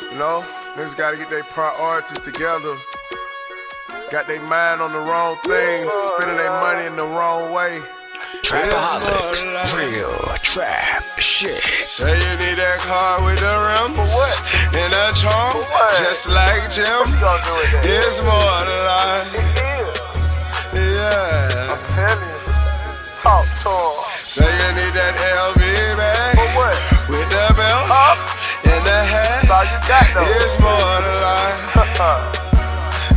You know, niggas gotta get their priorities together. Got their mind on the wrong things, spending their money in the wrong way. Trapaholics, real trap shit. Say you need that car with the rims and a charm, just like Jim. It's more than life. Yeah. I'm telling you. Talk to him. Say you need that LV bag For what? with the belt and the hat. That's all you got though. It's more than life.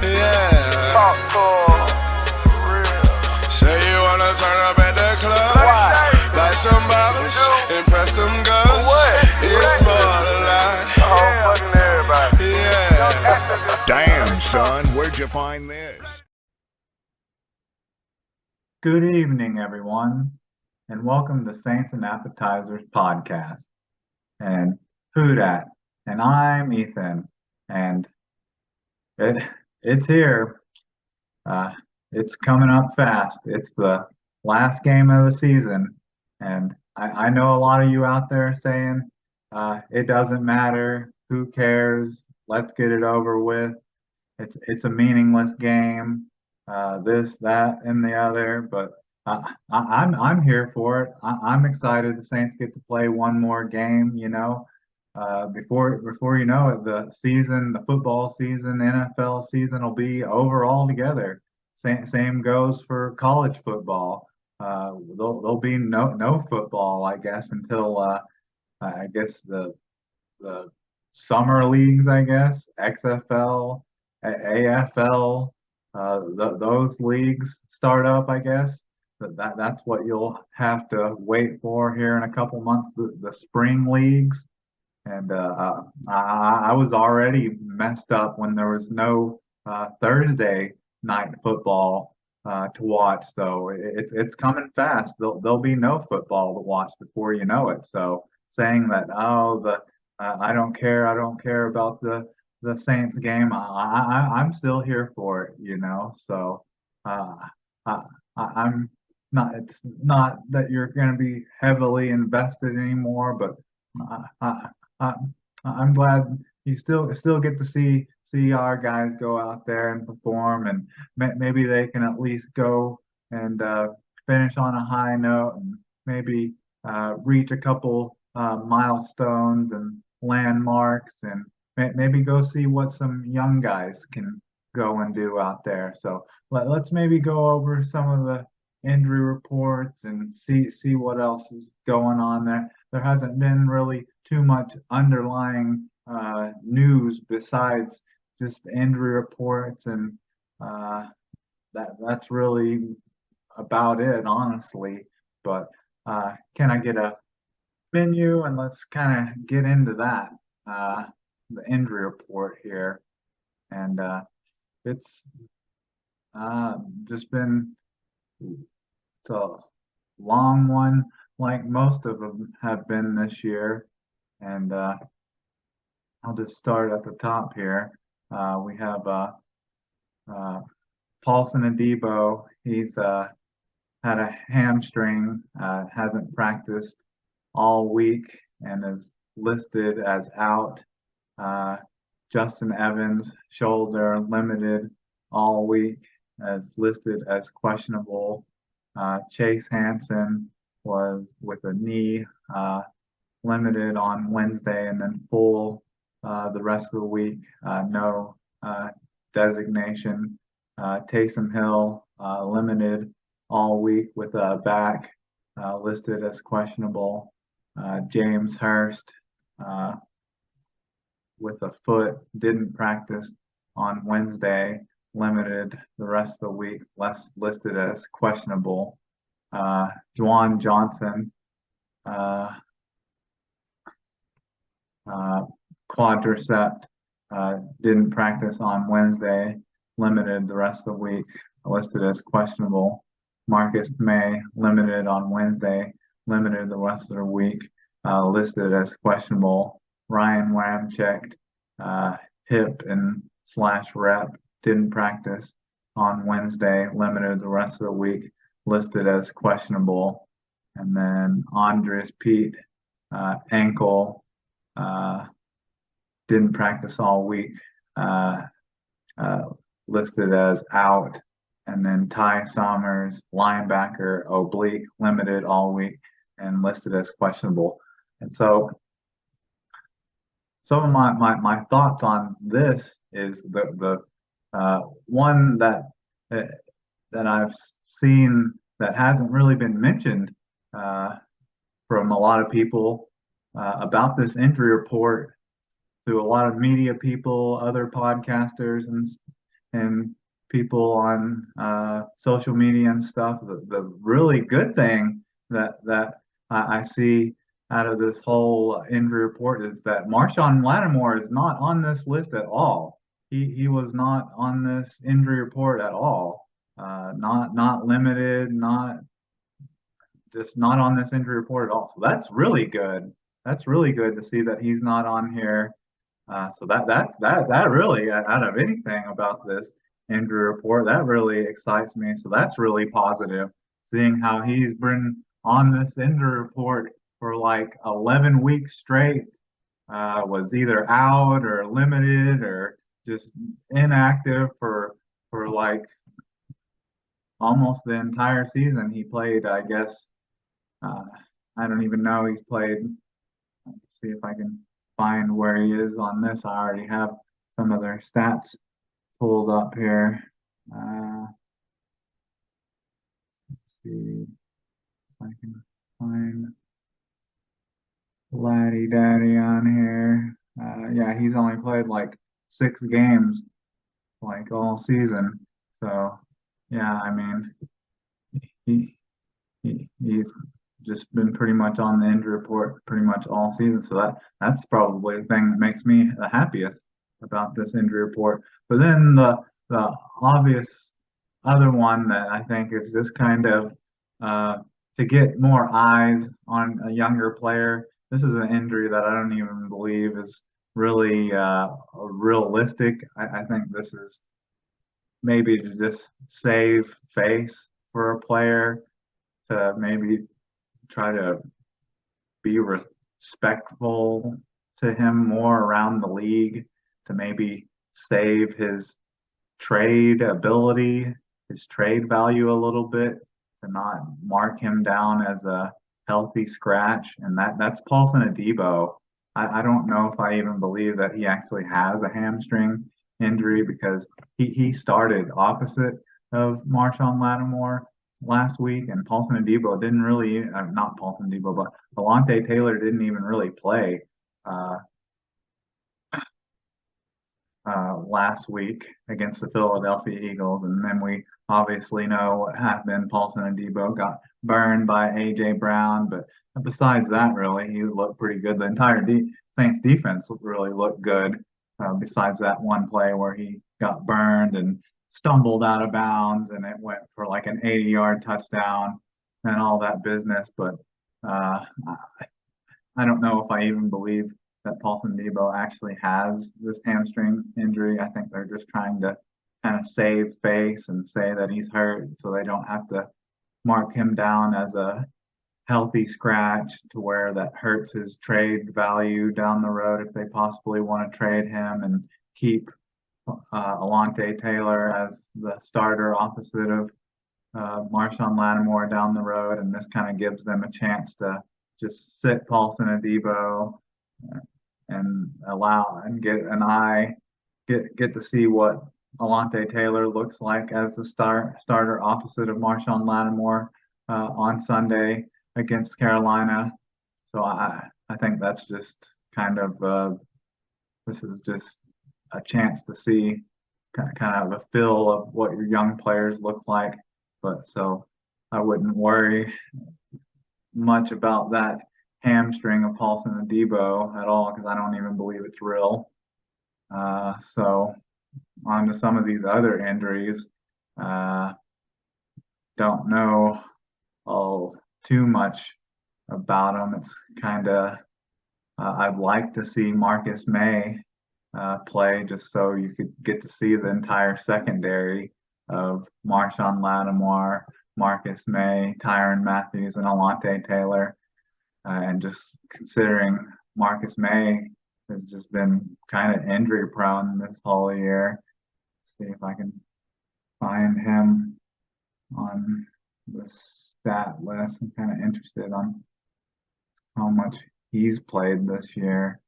Yeah. Talk to him. Real. Say you wanna turn up at the club, Why? buy some bottles, impress them girls. what? It's more than life. Oh, fucking everybody. Yeah. Damn, son, where'd you find this? Good evening, everyone, and welcome to Saints and Appetizers podcast. And who dat? And I'm Ethan, and it's here. It's coming up fast. It's the last game of the season, and I know a lot of you out there saying it doesn't matter. Who cares? Let's get it over with. It's a meaningless game. This, that, and the other, but I'm here for it. I'm excited. The Saints get to play one more game. Before you know it, the football season, NFL season will be over altogether. Same goes for college football. There'll be no football, I guess, until I guess the summer leagues, I guess, XFL, AFL. Those leagues start up, I guess. That's what you'll have to wait for here in a couple months. The spring leagues, and I was already messed up when there was no Thursday night football to watch. So it's coming fast. There'll be no football to watch before you know it. So saying that I don't care about the Saints game. I'm still here for it. So I'm not. It's not that you're going to be heavily invested anymore, but I, I'm glad you still get to see our guys go out there and perform, and maybe they can at least go and finish on a high note, and maybe reach a couple milestones and landmarks, and maybe go see what some young guys can go and do out there. So let's maybe go over some of the injury reports and see what else is going on there. There hasn't been really too much underlying news besides just the injury reports, and that's really about it, honestly. But can I get a menu, and let's kind of get into that. The injury report here, and it's just been it's a long one, like most of them have been this year, and I'll just start at the top here. We have Paulson Adebo. He's had a hamstring, hasn't practiced all week, and is listed as out. Justin Evans, shoulder, limited all week, as listed as questionable. Chase Hansen was with a knee, limited on Wednesday, and then full the rest of the week. No designation. Taysom Hill, limited all week with a back, listed as questionable. James Hurst, with a foot, didn't practice on Wednesday, limited the rest of the week, listed as questionable. Juwan Johnson, quadricep, didn't practice on Wednesday, limited the rest of the week, listed as questionable. Marcus May, limited on Wednesday, limited the rest of the week, listed as questionable. Ryan Ramczyk, hip and / rep, didn't practice on Wednesday, limited the rest of the week, listed as questionable. And then Andres Pete, ankle, didn't practice all week, uh, uh, listed as out. And then Ty Somers, linebacker, oblique, limited all week and listed as questionable. And so some of my thoughts on this is the one uh, that I've seen that hasn't really been mentioned uh, from a lot of people about this injury report to a lot of media people, other podcasters, and people on social media and stuff. The really good thing that I see out of this whole injury report is that Marshawn Lattimore is not on this list at all. He was not on this injury report at all. Not limited, not just not on this injury report at all. So that's really good. That's really good to see that he's not on here. So that really out of anything about this injury report, that really excites me. So that's really positive, seeing how he's been on this injury report for like 11 weeks straight, was either out or limited or just inactive for like almost the entire season. He played, I guess, uh, I don't even know. He's played. Let's see if I can find where he is on this. I already have some of their stats pulled up here. Let's see if I can find Laddie Daddy on here. Yeah, he's only played like 6 games, like all season. So, yeah, I mean, he he's just been pretty much on the injury report pretty much all season. So that's probably the thing that makes me the happiest about this injury report. But then the obvious other one that I think is just kind of to get more eyes on a younger player. This is an injury that I don't even believe is really realistic. I think this is maybe to just save face for a player to maybe try to be respectful to him more around the league, to maybe save his trade ability, his trade value a little bit, to not mark him down as a healthy scratch. And that's Paulson Adebo. I don't know if I even believe that he actually has a hamstring injury because he started opposite of Marshawn Lattimore last week, and Paulson Adebo didn't really, not Paulson Adebo, but Alontae Taylor didn't even really play uh, last week against the Philadelphia Eagles. And then we obviously know what happened. Paulson Adebo got burned by A.J. Brown, but besides that, really, he looked pretty good. The entire Saints defense really looked good, besides that one play where he got burned and stumbled out of bounds and it went for like an 80-yard touchdown and all that business. But I don't know if I even believe that Paulson Debo actually has this hamstring injury. I think they're just trying to kind of save face and say that he's hurt so they don't have to mark him down as a healthy scratch to where that hurts his trade value down the road if they possibly want to trade him and keep Alontae Taylor as the starter opposite of Marshawn Lattimore down the road. And this kind of gives them a chance to just sit Paulson Adebo and allow and get an eye, get to see what Alontae Taylor looks like as the starter opposite of Marshawn Lattimore on Sunday against Carolina. So I think that's just kind of this is just a chance to see kind of a feel of what your young players look like. But so I wouldn't worry much about that hamstring of Paulson Adebo at all because I don't even believe it's real. So on to some of these other injuries. Don't know too much about them. It's kind of I'd like to see Marcus May play just so you could get to see the entire secondary of Marshawn Lattimore, Marcus May, Tyrann Mathieu, and Alontae Taylor. And just considering Marcus May has just been kind of injury prone this whole year. See if I can find him on the stat list. I'm kind of interested on how much he's played this year,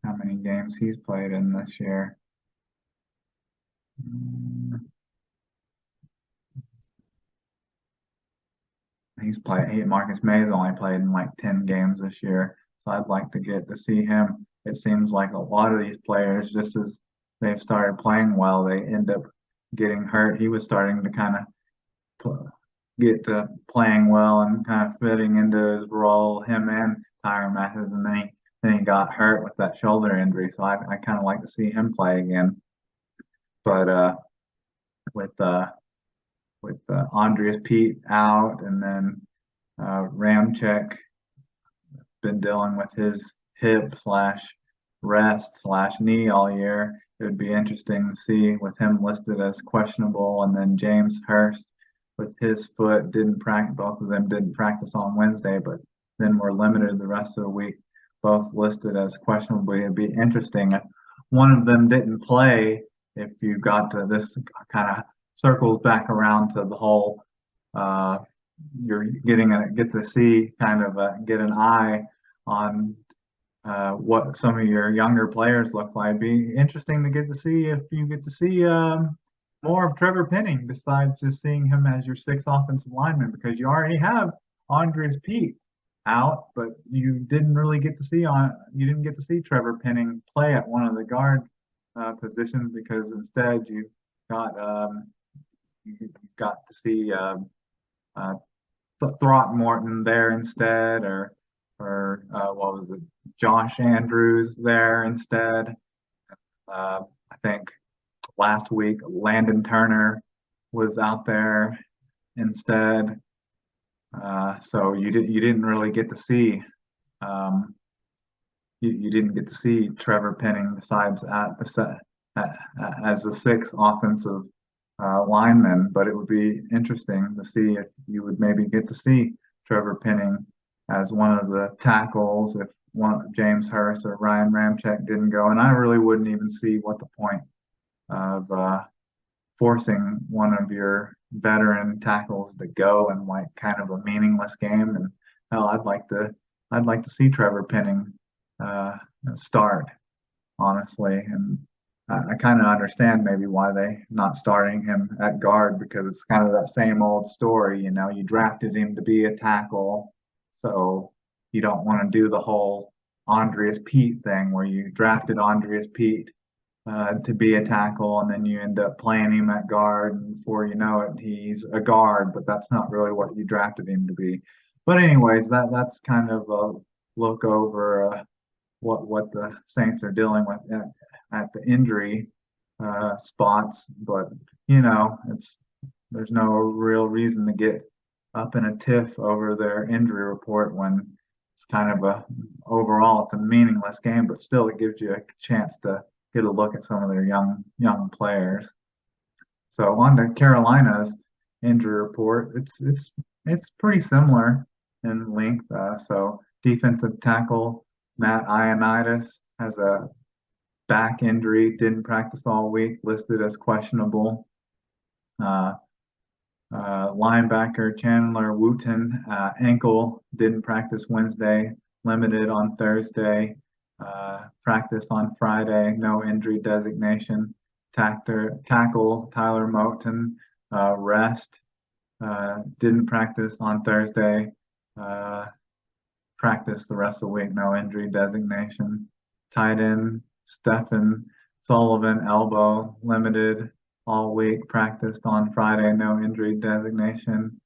how many games he's played in this year. Marcus May's only played in like 10 games this year, so I'd like to get to see him. It seems like a lot of these players, just as they've started playing well, they end up getting hurt. He was starting to kind of get to playing well and kind of fitting into his role, him and Tyron Matthews, and then he got hurt with that shoulder injury. So I kind of like to see him play again. But with Andreas Pete out, and then Ramczyk been dealing with his hip slash rest slash knee all year. It would be interesting to see with him listed as questionable, and then James Hurst with his foot didn't practice. Both of them didn't practice on Wednesday, but then were limited the rest of the week. Both listed as questionable. It'd be interesting if one of them didn't play. If you got to this kind of circles back around to the whole you're get to see kind of get an eye on what some of your younger players look like. It'd be interesting to get to see if you get to see more of Trevor Penning besides just seeing him as your sixth offensive lineman, because you already have Andres Pete out, but you didn't get to see Trevor Penning play at one of the guard positions, because instead you got to see Throckmorton there instead, or what was it, Josh Andrews there instead. I think last week Landon Turner was out there instead. So you didn't really get to see you didn't get to see Trevor Penning besides as the sixth offensive lineman. But it would be interesting to see if you would maybe get to see Trevor Penning as one of the tackles if James Hurst or Ryan Ramczyk didn't go. And I really wouldn't even see what the point of forcing one of your veteran tackles to go in like kind of a meaningless game. And hell, I'd like to see Trevor Penning start, honestly. And I kind of understand maybe why they not starting him at guard, because it's kind of that same old story. You know, you drafted him to be a tackle, so you don't want to do the whole Andreas Pete thing where you drafted Andreas Pete to be a tackle, and then you end up playing him at guard, and before you know it, he's a guard, but that's not really what you drafted him to be. But anyways, that's kind of a look over what the Saints are dealing with at the injury spots. But there's no real reason to get up in a tiff over their injury report when it's kind of overall it's a meaningless game, but still it gives you a chance to get a look at some of their young players. So on to Carolina's injury report. It's pretty similar in length. So defensive tackle Matt Ioannidis has a back injury, didn't practice all week, listed as questionable. Linebacker Chandler Wooten, ankle, didn't practice Wednesday, limited on Thursday, practiced on Friday, no injury designation. Tackle Tyler Moten, rest, didn't practice on Thursday, practiced the rest of the week, no injury designation. Tight end Stephen Sullivan, elbow, limited all week, practiced on Friday, no injury designation.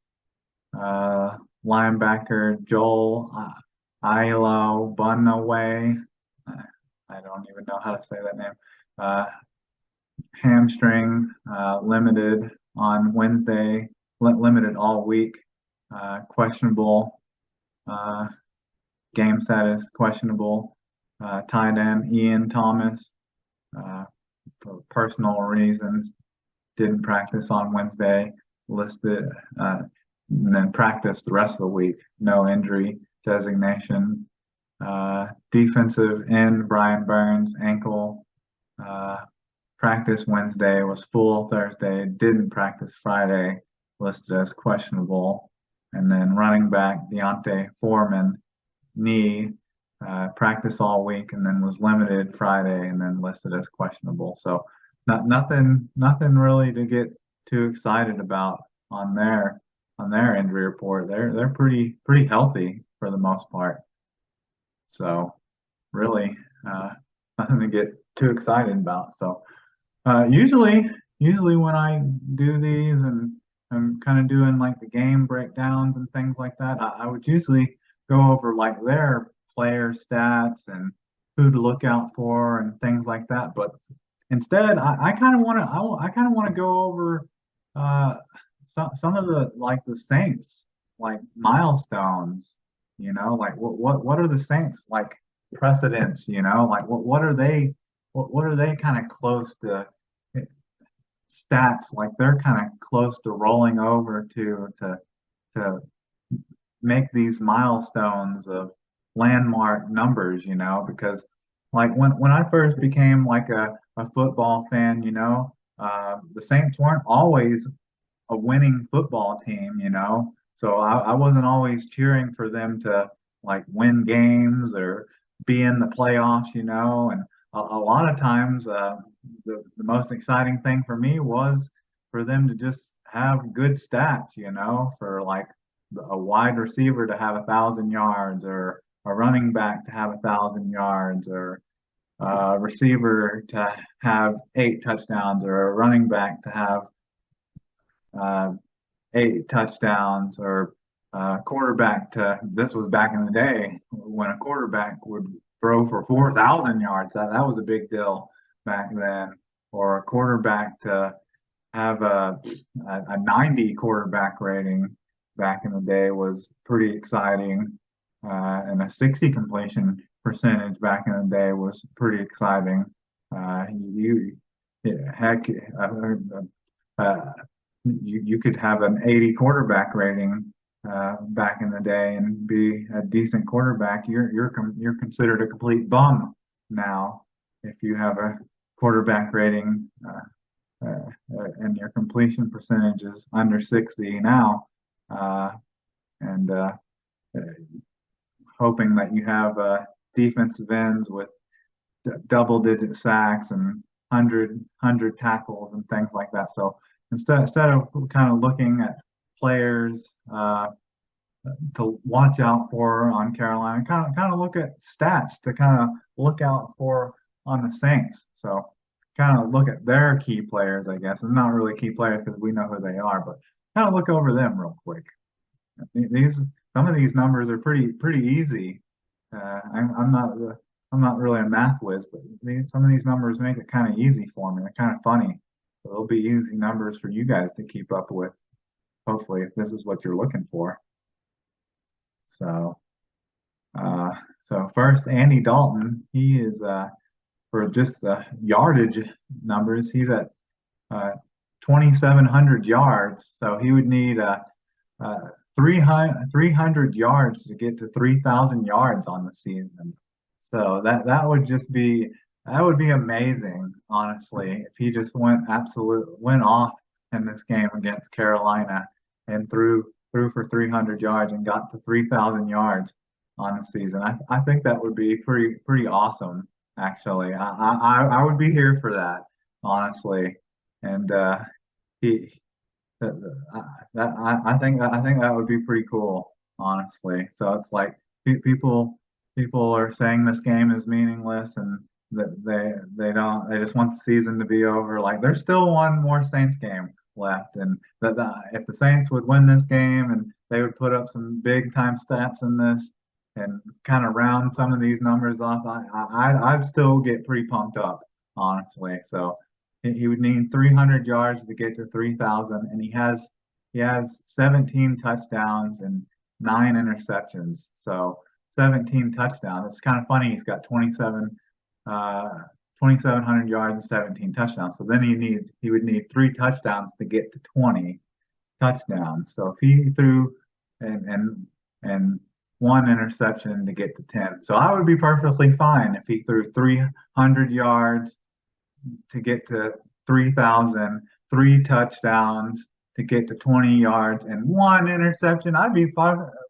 Linebacker Joel Ilo Bunaway, I don't even know how to say that name. Hamstring, limited on Wednesday, limited all week, questionable. Game status questionable. Tight end Ian Thomas, for personal reasons, didn't practice on Wednesday, listed, and then practiced the rest of the week, no injury designation. Defensive end Brian Burns, ankle. Uh, practice Wednesday, was full Thursday, didn't practice Friday, listed as questionable. And then running back Deontay Foreman, knee, practice all week, and then was limited Friday, and then listed as questionable. So nothing really to get too excited about on their injury report. They're pretty healthy for the most part. So really, nothing to get too excited about. So usually when I do these and I'm kind of doing like the game breakdowns and things like that, I would usually go over like their player stats and who to look out for and things like that. But instead, I kind of want to I kind of want to go over uh, some of the like the Saints like milestones. Like what are the Saints like precedents? Like what are they what are they kind of close to stats? Like they're kind of close to rolling over to make these milestones of landmark numbers, because like when I first became like a football fan, the Saints weren't always a winning football team, so I wasn't always cheering for them to like win games or be in the playoffs, and a lot of times the most exciting thing for me was for them to just have good stats, for like a wide receiver to have 1,000 yards or a running back to have 1,000 yards or a receiver to have 8 touchdowns or a running back to have uh, 8 touchdowns or quarterback to this was back in the day when a quarterback would throw for 4,000 yards. That was a big deal back then. Or a quarterback to have a 90 quarterback rating back in the day was pretty exciting. And a 60 completion percentage back in the day was pretty exciting. You heck, you could have an 80 quarterback rating back in the day and be a decent quarterback. You're considered a complete bum now if you have a quarterback rating and your completion percentage is under 60 now. And hoping that you have defensive ends with double-digit sacks and 100 tackles and things like that. So instead of kind of looking at players to watch out for on Carolina, kind of look at stats to kind of look out for on the Saints. So kind of look at their key players, I guess, and not really key players because we know who they are, but kind of look over them real quick. Some of these numbers are pretty easy. I'm not really a math whiz, but some of these numbers make it kind of easy for me. They're kind of funny. So they'll be easy numbers for you guys to keep up with, hopefully, if this is what you're looking for. So, so first, Andy Dalton, he is for just yardage numbers, he's at 2,700 yards. So he would need 300 yards to get to 3,000 yards on the season. So that would be amazing, honestly, if he just went off in this game against Carolina and threw for 300 yards and got to 3,000 yards on the season. I think that would be pretty awesome, actually. I would be here for that, honestly. And he I think that would be pretty cool, honestly. So it's like people are saying this game is meaningless and that they just want the season to be over. Like there's still one more Saints game left, and that if the Saints would win this game and they would put up some big time stats in this and kind of round some of these numbers off, I'd still get pretty pumped up, honestly. So he would need 300 yards to get to 3,000, and he has 17 touchdowns and 9 interceptions. So 17 touchdowns. It's kind of funny. He's got 2,700 yards and 17 touchdowns. So then he would need 3 touchdowns to get to 20 touchdowns. So if he threw and one interception to get to 10. So I would be perfectly fine if he threw 300 yards to get to 3,000, three touchdowns to get to 20 yards, and one interception. I'd be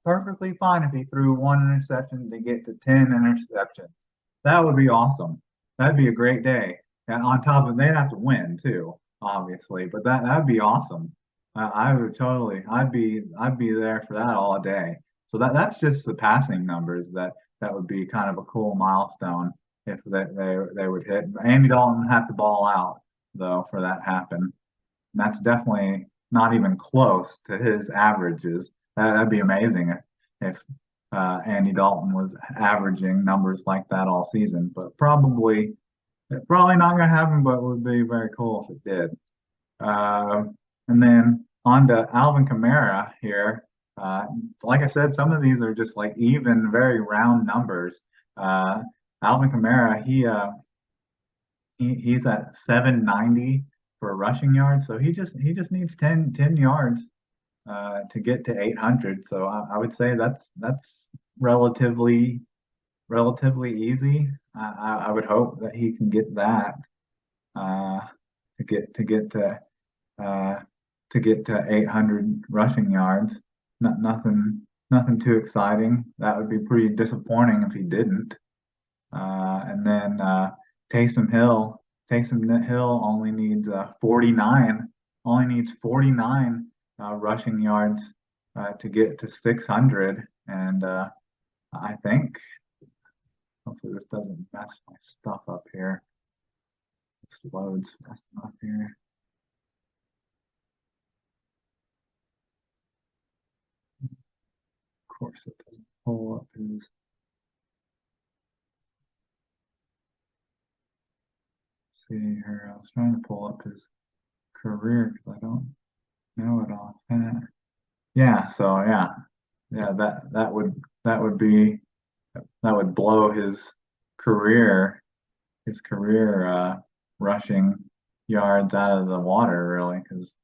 perfectly fine if he threw one interception to get to 10 interceptions. That would be awesome. That'd be a great day. And on top of they'd have to win too, obviously, but that'd be awesome. I would totally. I'd be there for that all day. So that's just the passing numbers that would be kind of a cool milestone if they would hit. Andy Dalton had to ball out though for that happen. And that's definitely not even close to his averages. That'd be amazing if Andy Dalton was averaging numbers like that all season. But probably not going to happen. But it would be very cool if it did. Uh, and then on to Alvin Kamara here. Like I said, some of these are just like even, very round numbers. Alvin Kamara, he's at 790 for rushing yards, so he just needs 10 yards to get to 800. So I would say that's relatively easy. I would hope that he can get that uh, uh, to get to 800 rushing yards. Nothing too exciting. That would be pretty disappointing if he didn't. And then Taysom Hill only needs 49 rushing yards to get to 600. And I think, hopefully this doesn't mess my stuff up here. This loads fast enough here. Of course, it doesn't pull up his. See here, I was trying to pull up his career because I don't know it offhand. Yeah, so yeah, that would blow his career rushing yards out of the water really, because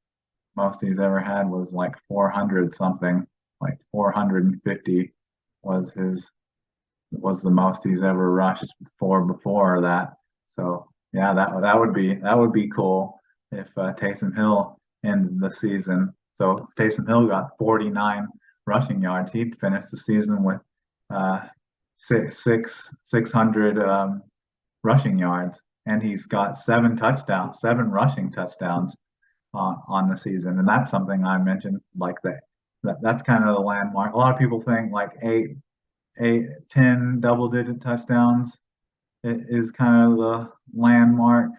most he's ever had was like 400 something, like 450 was the most he's ever rushed before that. So yeah, that would be cool if Taysom Hill ended the season. So if Taysom Hill got 49 rushing yards, he'd finish the season with uh, 600 rushing yards, and he's got seven rushing touchdowns on the season, and that's something I mentioned. Like that's kind of the landmark. A lot of people think like 10 double-digit touchdowns is kind of the landmark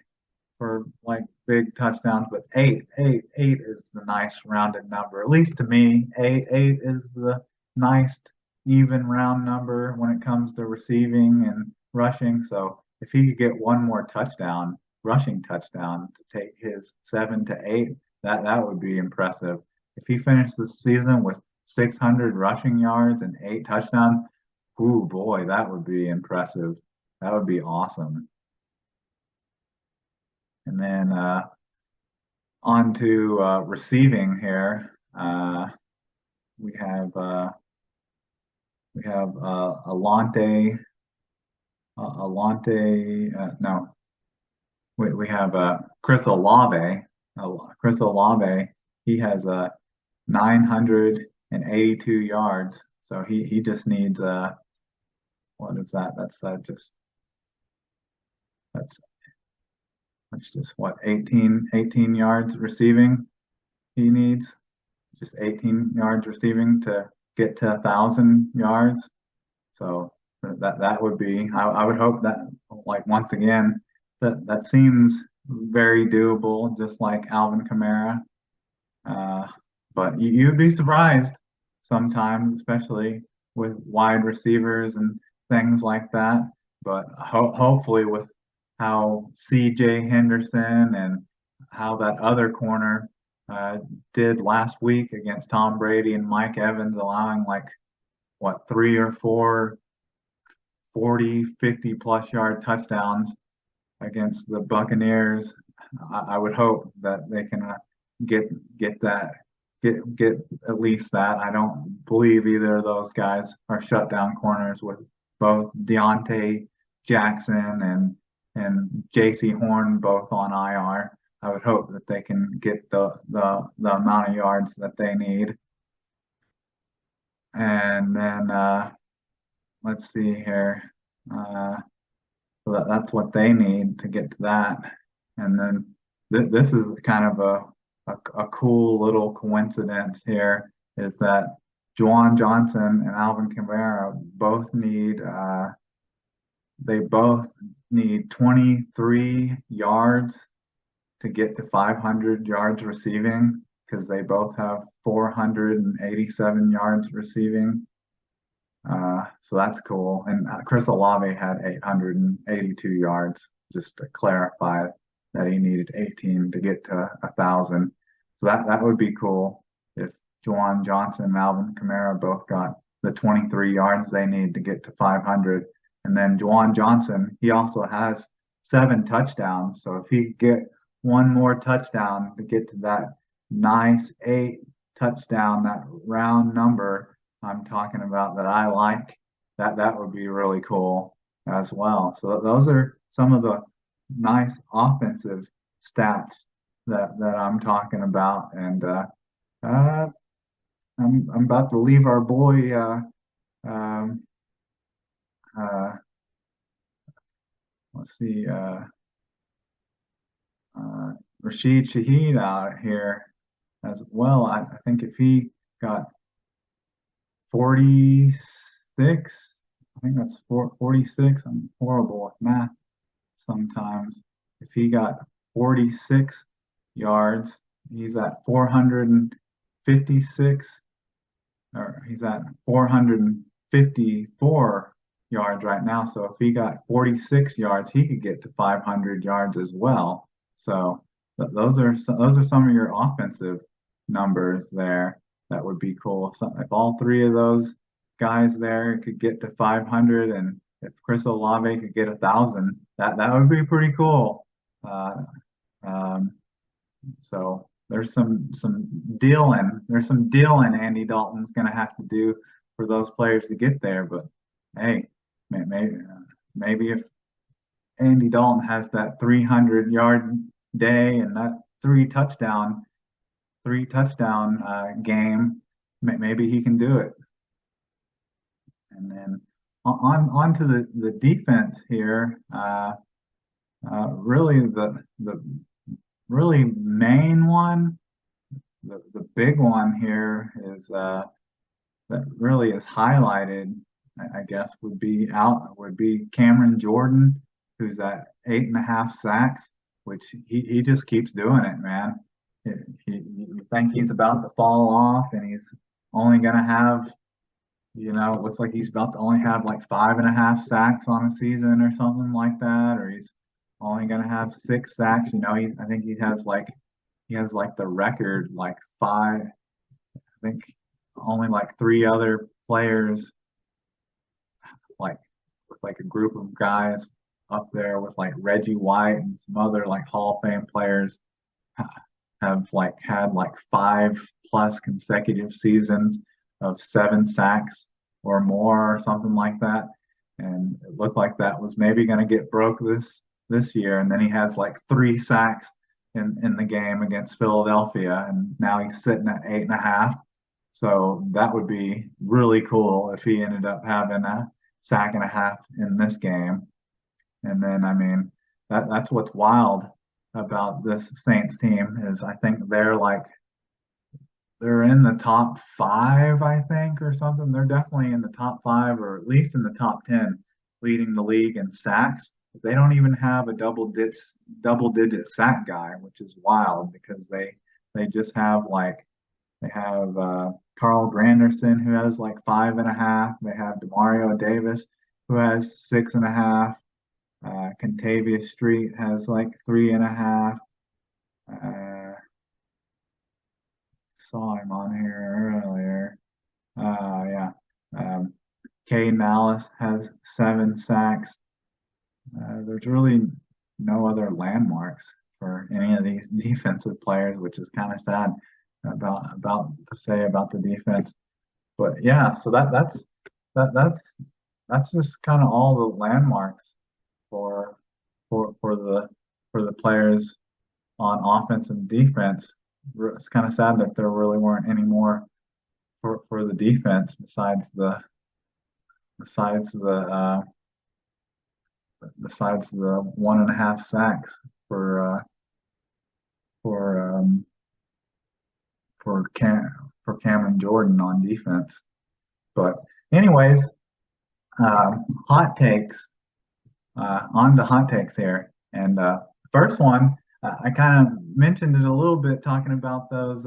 for like big touchdowns, but eight is the nice rounded number. At least to me, eight is the nice even round number when it comes to receiving and rushing. So if he could get one more rushing touchdown to take his 7 to 8, that would be impressive. If he finished the season with 600 rushing yards and 8 touchdowns, ooh boy, that would be impressive. That would be awesome. And then on to receiving here. We have no, we have Chris Olave. Chris Olave, he has 982 yards. So he just needs what is that? That's just what 18 yards receiving he needs. Just 18 yards receiving to get to 1,000 yards. So that would be. I would hope that, like, once again, that seems very doable, just like Alvin Kamara. But you'd be surprised sometimes, especially with wide receivers and things like that. But hopefully, with how C.J. Henderson and how that other corner did last week against Tom Brady and Mike Evans, allowing like what 3 or 4 40, 50 plus yard touchdowns against the Buccaneers. I would hope that they can get that get at least that. I don't believe either of those guys are shutdown corners with both Deontay Jackson and J.C. Horn both on IR. I would hope that they can get the amount of yards that they need. And then let's see here. So that's what they need to get to that. And then this is kind of a cool little coincidence here is that Juwan Johnson and Alvin Kamara they both need 23 yards to get to 500 yards receiving because they both have 487 yards receiving. So that's cool. And Chris Olave had 882 yards, just to clarify that he needed 18 to get to 1,000. So that would be cool if Juwan Johnson and Alvin Kamara both got the 23 yards they need to get to 500. And then Juwan Johnson, he also has 7 touchdowns. So if he get one more touchdown to get to that nice 8 touchdown, that round number I'm talking about that I like, that would be really cool as well. So those are some of the nice offensive stats that I'm talking about. And I'm about to leave our boy um, let's see Rashid Shaheed out here as well. I think if he got 46, I think that's 46. I'm horrible with math sometimes. If he got 46 yards, he's at 456, or he's at 454 yards right now. So if he got 46 yards, he could get to 500 yards as well. So those are some of your offensive numbers there. That would be cool. If all 3 of those guys there could get to 500, and if Chris Olave could get 1,000, that would be pretty cool. So there's some dealing. There's some dealing Andy Dalton's going to have to do for those players to get there. But hey, maybe if Andy Dalton has that 300-yard day and that three touchdown game, maybe he can do it. And then on to the defense here. Really the really main one, the big one here is that really is highlighted, I guess, would be Cameron Jordan, who's at 8.5 sacks, which he just keeps doing it, man. You think he's about to fall off, and he's only gonna have, it looks like he's about to only have like 5.5 sacks on a season or something like that, or he's only gonna have 6 sacks. I think he has like the record like 5. I think only like 3 other players, like with like a group of guys up there with like Reggie White and some other like Hall of Fame players have like had like 5+ consecutive seasons of 7 sacks or more or something like that. And it looked like that was maybe going to get broke this year. And then he has like 3 sacks in the game against Philadelphia, and now he's sitting at 8.5. So that would be really cool if he ended up having a sack and a half in this game. And then, I mean, that's what's wild about this Saints team is I think they're in the top 5, I think, or something. They're definitely in the top 5, or at least in the top 10, leading the league in sacks. They don't even have a double-digit sack guy, which is wild because they just have Carl Granderson, who has like 5.5. They have Demario Davis, who has 6.5. Contavious Street has like 3.5. Saw him on here earlier. Yeah. Caden Alice has 7 sacks. There's really no other landmarks for any of these defensive players, which is kind of sad. about to say about the defense. But yeah, so that that's just kind of all the landmarks for for the players on offense and defense. It's kind of sad that there really weren't any more for the defense besides the 1.5 sacks for for Cameron Jordan on defense. But anyways, hot takes. On to hot takes here, and first one, I kind of mentioned it a little bit, talking about those.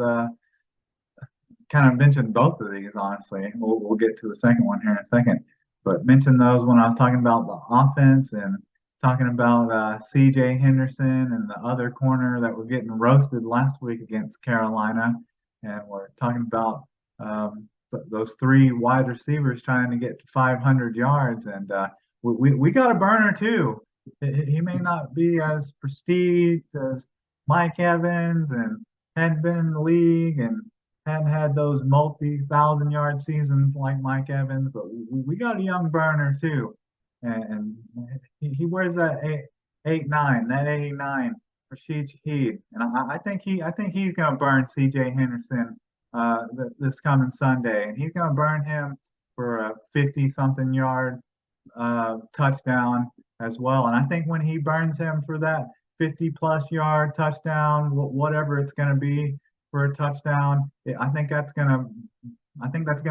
Kind of mentioned both of these, honestly. We'll get to the second one here in a second, but mentioned those when I was talking about the offense and talking about C.J. Henderson and the other corner that were getting roasted last week against Carolina, and we're talking about those three wide receivers trying to get to 500 yards, and we got a burner too. He may not be as prestige as Mike Evans and hadn't been in the league and hadn't had those multi-thousand-yard seasons like Mike Evans, but we got a young burner too, and he wears that 8'9", that 89 for Shaheed, and I think he's gonna burn C.J. Henderson this coming Sunday, and he's gonna burn him for a 50-something yard touchdown as well. And I think when he burns him for that 50-plus yard touchdown, whatever it's going to be for a touchdown, I think that's going to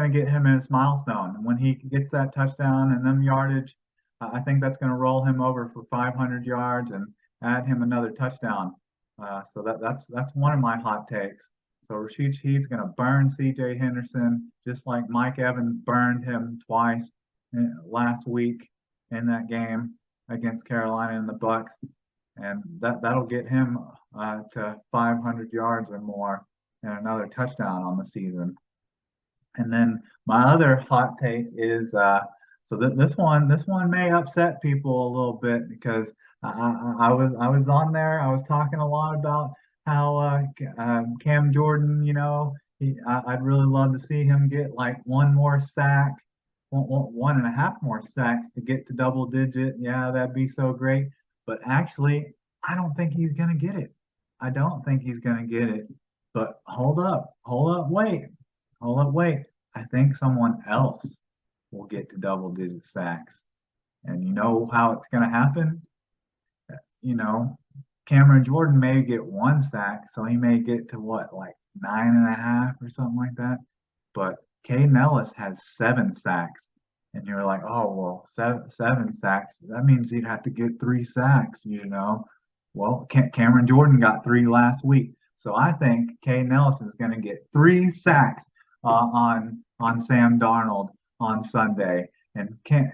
get him in his milestone. When he gets that touchdown and them yardage, I think that's going to roll him over for 500 yards and add him another touchdown. So that's one of my hot takes. So Rashid Shaheed's going to burn C.J. Henderson just like Mike Evans burned him twice last week in that game against Carolina and the Bucks, and that'll get him to 500 yards or more and another touchdown on the season. And then my other hot take is this one may upset people a little bit because I was on there. I was talking a lot about how Cam Jordan, I'd really love to see him get like one more sack, 1.5 more sacks to get to double digit. Yeah, that'd be so great. But actually, I don't think he's gonna get it. I don't think he's gonna get it. But hold up, wait. I think someone else will get to double digit sacks. And you know how it's gonna happen? You know, Cameron Jordan may get one sack, so he may get to what, like 9.5 or something like that. But Caden Ellis has 7 sacks. And you're like, oh, well, seven sacks. That means he'd have to get 3 sacks. Well, Cameron Jordan got 3 last week. So I think Caden Ellis is going to get 3 sacks on Sam Darnold on Sunday. And we're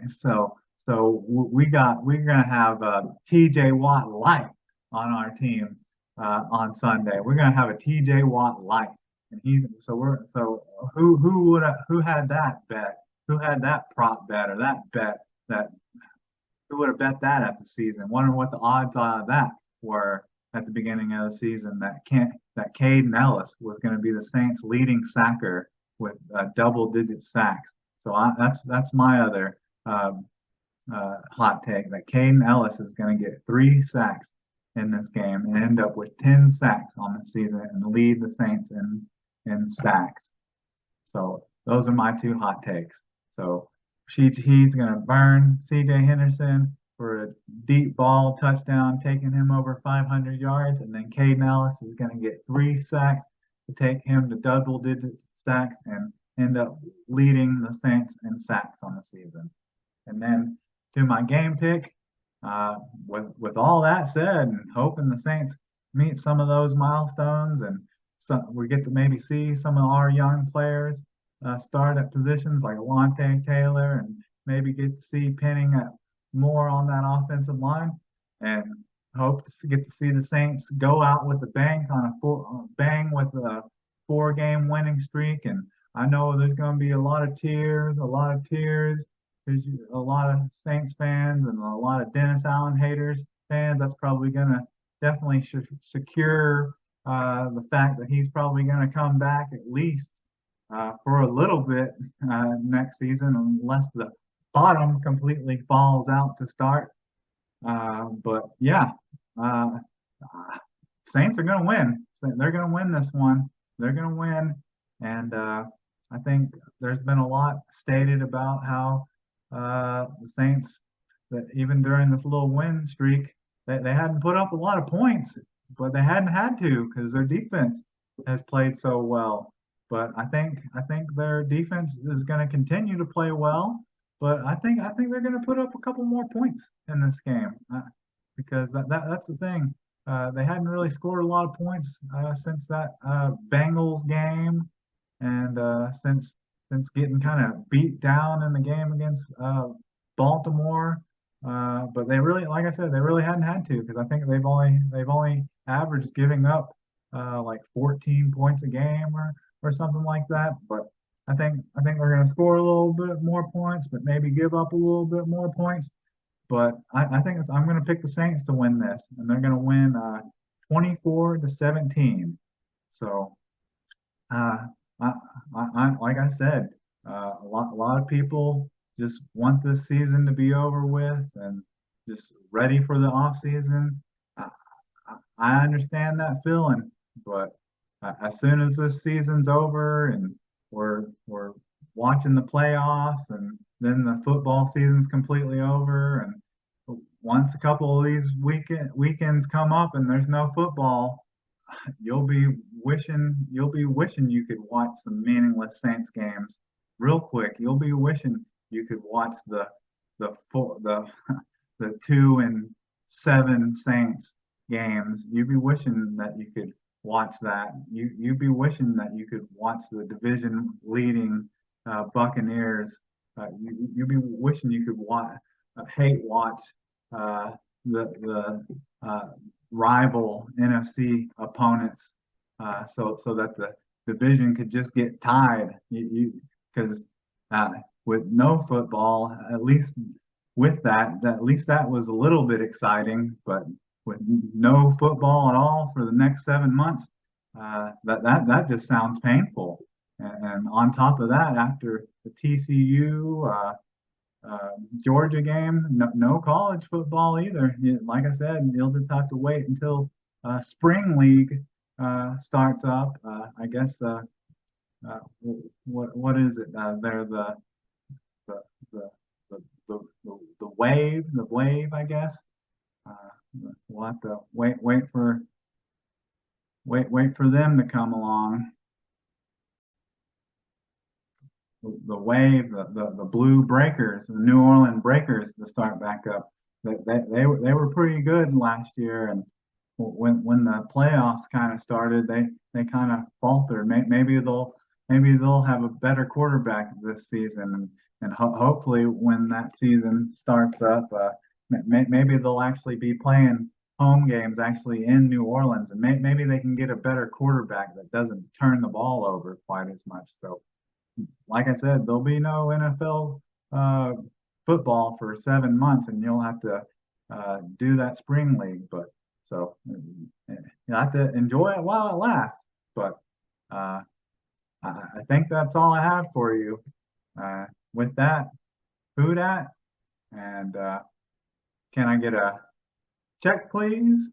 going to have T.J. Watt light on our team on Sunday. We're going to have a T.J. Watt light. And who had that bet? Who had that prop bet or that bet that who would have bet that at the season? Wonder what the odds of that were at the beginning of the season that Caden Ellis was going to be the Saints' leading sacker with double-digit sacks. So that's my other hot take, that Caden Ellis is going to get 3 sacks in this game and end up with 10 sacks on the season and lead the Saints in sacks. So those are my 2 hot takes. So he's going to burn C.J. Henderson for a deep ball touchdown, taking him over 500 yards. And then Caden Ellis is going to get 3 sacks to take him to double-digit sacks and end up leading the Saints in sacks on the season. And then to my game pick, with all that said, and hoping the Saints meet some of those milestones and we get to maybe see some of our young players start at positions like Alontae Taylor and maybe get to see Penning more on that offensive line, and hope to get to see the Saints go out with a bang with a 4-game winning streak. And I know there's going to be a lot of tears. There's a lot of Saints fans and a lot of Dennis Allen haters fans. That's probably going to definitely secure the fact that he's probably going to come back at least for a little bit next season, unless the bottom completely falls out to start. But yeah, uh, Saints are going to win. They're going to win this one. They're going to win, and I think there's been a lot stated about how the Saints, that even during this little win streak, they hadn't put up a lot of points, but they hadn't had to because their defense has played so well. But I think their defense is going to continue to play well. But I think they're going to put up a couple more points in this game because that's the thing. They hadn't really scored a lot of points since that Bengals game, and since getting kind of beat down in the game against Baltimore. But they really, like I said, they really hadn't had to because I think they've only averaged giving up like 14 points a game or something like that. But I think we're going to score a little bit more points, but maybe give up a little bit more points. But I think I'm going to pick the Saints to win this, and they're going to win 24-17. So, uh, like I said, a lot of people just want this season to be over with and just ready for the off season. I understand that feeling, but as soon as this season's over and we're watching the playoffs and then the football season's completely over, and once a couple of these weekends come up and there's no football, you'll be wishing you could watch some meaningless Saints games real quick. You'll be wishing you could watch the the 2-7 Saints games. You'd be wishing that you could watch that. You'd be wishing that you could watch the division leading Buccaneers. You'd be wishing you could watch uh, the rival NFC opponents, so that the division could just get tied. Because with no football, at least at least that was a little bit exciting. But with no football at all for the next 7 months, that just sounds painful. And on top of that, after the TCU Georgia game, no college football either. Like I said, you'll just have to wait until spring league starts up. I guess what is it? They're the the the wave, I guess. We'll have to wait for them to come along. The wave, the blue breakers, the New Orleans Breakers to start back up. They were pretty good last year, and when the playoffs kind of started, they kind of faltered. Maybe they'll have a better quarterback this season, and hopefully when that season starts up, maybe they'll actually be playing home games actually in New Orleans, and maybe they can get a better quarterback that doesn't turn the ball over quite as much. So like I said, there'll be no NFL football for 7 months, and you'll have to do that spring league. But so you have to enjoy it while it lasts. But I think that's all I have for you. With that, who dat? And can I get a check, please?